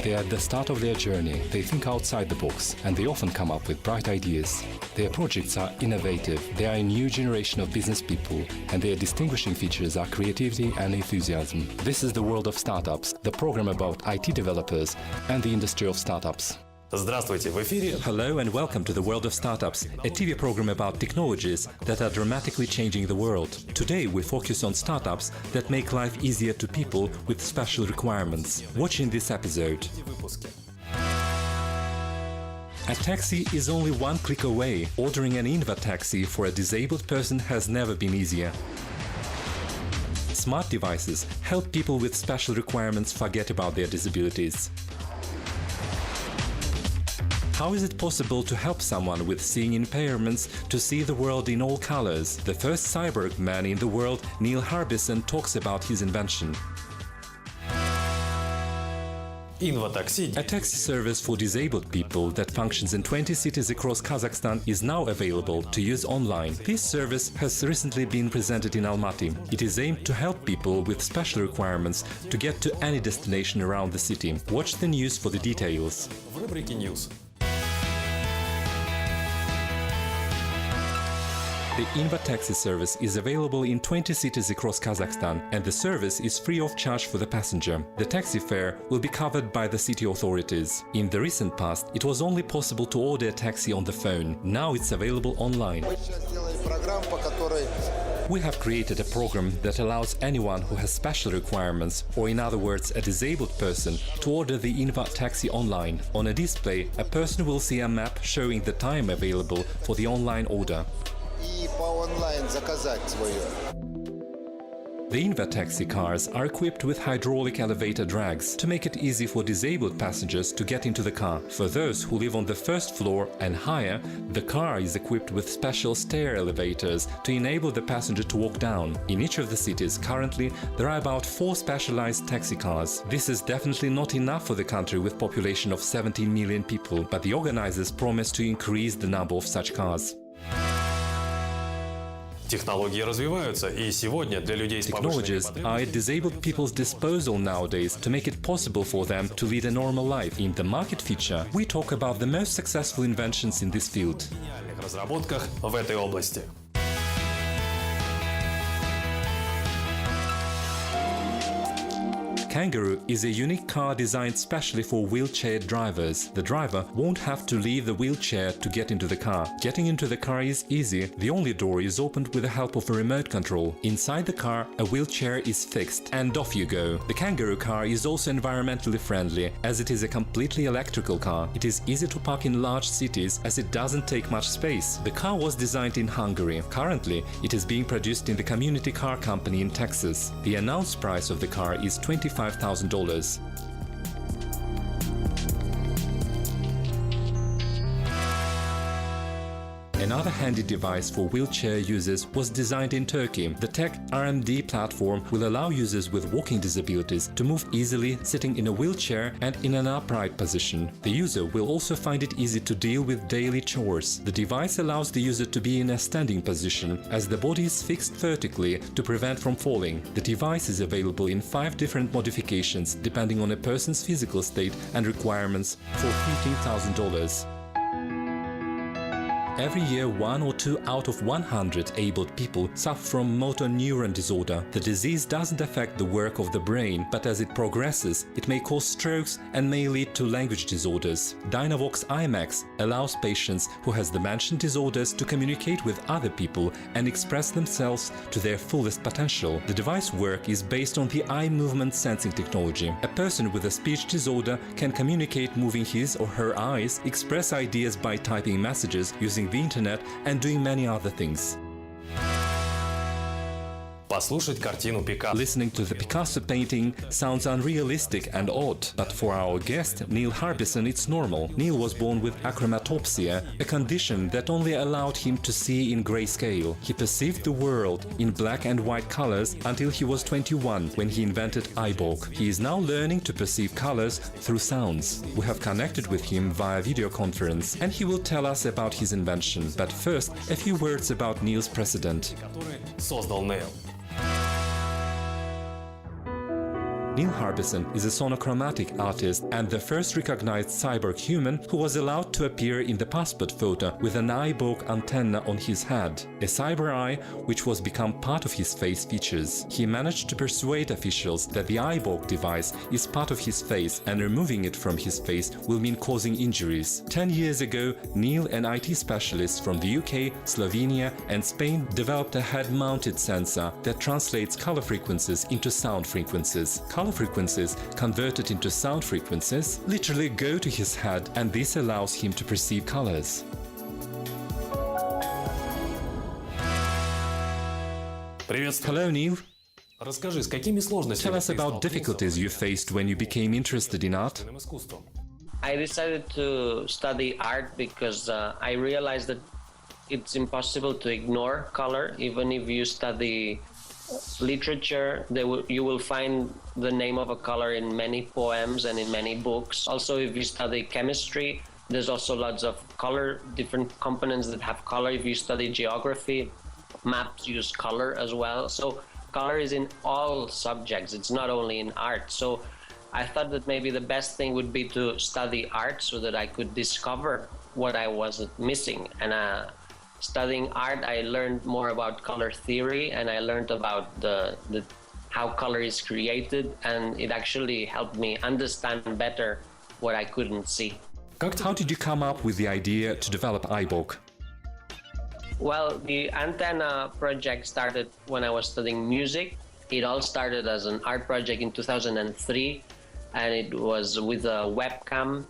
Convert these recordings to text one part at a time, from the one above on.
They are at the start of their journey, they think outside the box, and they often come up with bright ideas. Their projects are innovative, they are a new generation of business people, and their distinguishing features are creativity and enthusiasm. This is the world of startups, the program about IT developers and the industry of startups. Здравствуйте, в эфире. Hello and welcome to the World of Startups, a TV program about technologies that are dramatically changing the world. Today we focus on startups that make life easier to people with special requirements. Watch in this episode. A taxi is only one click away. Ordering an Inva taxi for a disabled person has never been easier. Smart devices help people with special requirements forget about their disabilities. How is it possible to help someone with seeing impairments to see the world in all colors? The first cyborg man in the world, Neil Harbison, talks about his invention. A taxi service for disabled people that functions in 20 cities across Kazakhstan is now available to use online. This service has recently been presented in Almaty. It is aimed to help people with special requirements to get to any destination around the city. Watch the news for the details. The Inva taxi service is available in 20 cities across Kazakhstan, and the service is free of charge for the passenger. The taxi fare will be covered by the city authorities. In the recent past, it was only possible to order a taxi on the phone. Now it's available online. We have created a program that allows anyone who has special requirements, or in other words, a disabled person, to order the Inva taxi online. On a display, a person will see a map showing the time available for the online order. The Inva taxi cars are equipped with hydraulic elevator drags to make it easy for disabled passengers to get into the car. For those who live on the first floor and higher, the car is equipped with special stair elevators to enable the passenger to walk down. In each of the cities currently there are about 4 specialized taxi cars. This is definitely not enough for the country with a population of 17 million people, but the organizers promise to increase the number of such cars. Технологии развиваются, и сегодня для людей с Technologies are at disabled people's disposal nowadays to make it possible for them to lead a normal life. In the market feature, we talk about the most successful inventions in this field. разработках в этой области. Kangaroo is a unique car designed specially for wheelchair drivers. The driver won't have to leave the wheelchair to get into the car. Getting into the car is easy. The only door is opened with the help of a remote control. Inside the car, a wheelchair is fixed, and off you go. The Kangaroo car is also environmentally friendly, as it is a completely electrical car. It is easy to park in large cities, as it doesn't take much space. The car was designed in Hungary. Currently, it is being produced in the Community Car Company in Texas. The announced price of the car is $25,000. Another handy device for wheelchair users was designed in Turkey. The Tech RMD platform will allow users with walking disabilities to move easily sitting in a wheelchair and in an upright position. The user will also find it easy to deal with daily chores. The device allows the user to be in a standing position, as the body is fixed vertically to prevent from falling. The device is available in 5 different modifications depending on a person's physical state and requirements for $15,000. Every year, 1 or 2 out of 100 abled people suffer from motor neuron disorder. The disease doesn't affect the work of the brain, but as it progresses, it may cause strokes and may lead to language disorders. Dynavox IMAX allows patients who has the mentioned disorders to communicate with other people and express themselves to their fullest potential. The device work is based on the eye movement sensing technology. A person with a speech disorder can communicate moving his or her eyes, express ideas by typing messages using the internet, and doing many other things. Послушать картину Пикассо. Listening to the Picasso painting sounds unrealistic and odd, but for our guest, Neil Harbison, it's normal. Neil was born with achromatopsia, a condition that only allowed him to see in grayscale. He perceived the world in black and white colors until he was 21, when he invented iBook. He is now learning to perceive colors through sounds. We have connected with him via video conference, and he will tell us about his invention. But first, a few words about Neil's precedent. Который создал Нейл. Neil Harbison is a sonochromatic artist and the first recognized cyborg human who was allowed to appear in the passport photo with an eyeborg antenna on his head, a cyber eye which was become part of his face features. He managed to persuade officials that the eyeborg device is part of his face and removing it from his face will mean causing injuries. 10 years ago, Neil and IT specialists from the UK, Slovenia and Spain developed a head-mounted sensor that translates color frequencies into sound frequencies. Color frequencies converted into sound frequencies literally go to his head, and this allows him to perceive colors. Hello, Neil. Расскажи, с какими сложностями Tell us about difficulties you faced when you became interested in art. искусством? I decided to study art because I realized that it's impossible to ignore color. Even if you study literature, you will find the name of a color in many poems and in many books. Also, if you study chemistry, there's also lots of color, different components that have color. If you study geography, maps use color as well. So color is in all subjects. It's not only in art. So I thought that maybe the best thing would be to study art so that I could discover what I was missing. And studying art, I learned more about color theory, and I learned about how color is created, and it actually helped me understand better what I couldn't see. How did you come up with the idea to develop eyeborg? Well, the antenna project started when I was studying music. It all started as an art project in 2003, and it was with a webcam,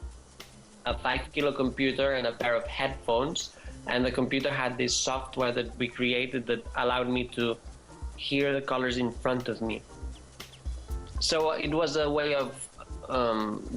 a 5-kilo computer, and a pair of headphones. And the computer had this software that we created that allowed me to hear the colors in front of me. So it was a way of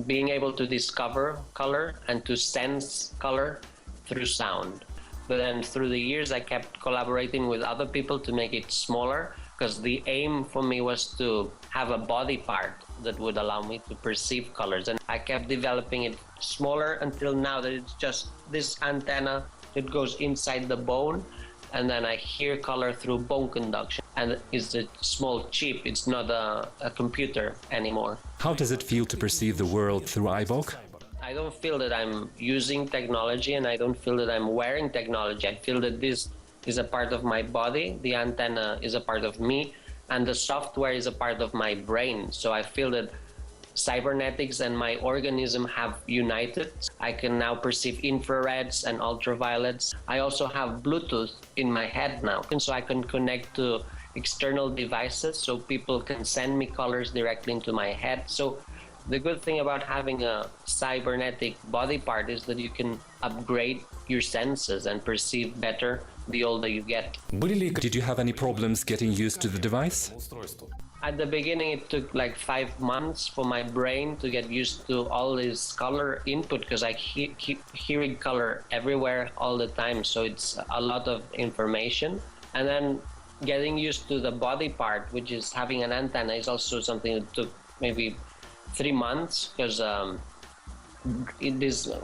being able to discover color and to sense color through sound. But then through the years, I kept collaborating with other people to make it smaller, because the aim for me was to have a body part that would allow me to perceive colors. And I kept developing it smaller until now that it's just this antenna that goes inside the bone, and then I hear color through bone conduction. And it's a small chip, it's not a computer anymore. How does it feel to perceive the world through eyeborg? I don't feel that I'm using technology, and I don't feel that I'm wearing technology. I feel that this is a part of my body, the antenna is a part of me, and the software is a part of my brain. So I feel that cybernetics and my organism have united. I can now perceive infrareds and ultraviolets. I also have Bluetooth in my head now, and so I can connect to external devices, so people can send me colors directly into my head. So the good thing about having a cybernetic body part is that you can upgrade your senses and perceive better the older you get. Did you have any problems getting used to the device? At the beginning, it took like 5 months for my brain to get used to all this color input, because I keep hearing color everywhere all the time. So it's a lot of information. And then getting used to the body part, which is having an antenna, is also something that took maybe 3 months, because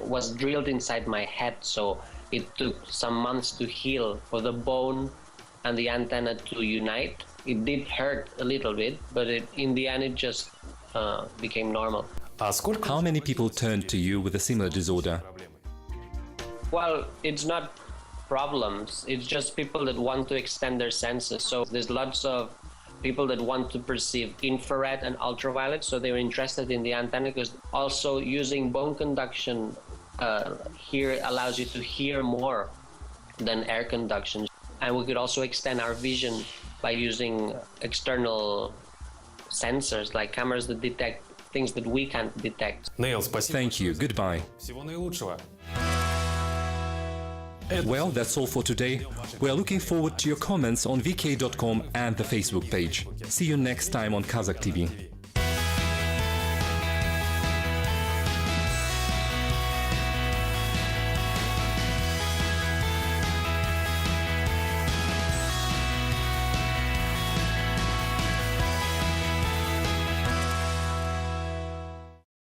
was drilled inside my head. So it took some months to heal for the bone and the antenna to unite. It did hurt a little bit, but in the end, it just became normal. How many people turned to you with a similar disorder? Well, it's not problems. It's just people that want to extend their senses. So there's lots of people that want to perceive infrared and ultraviolet, so they're interested in the antenna, because also using bone conduction here allows you to hear more than air conduction. And we could also extend our vision by using external sensors like cameras that detect things that we can't detect. Neil, спасибо. Thank you. Goodbye. Всего наилучшего. Well, that's all for today. We are looking forward to your comments on vk.com and the Facebook page. See you next time on Kazakh TV.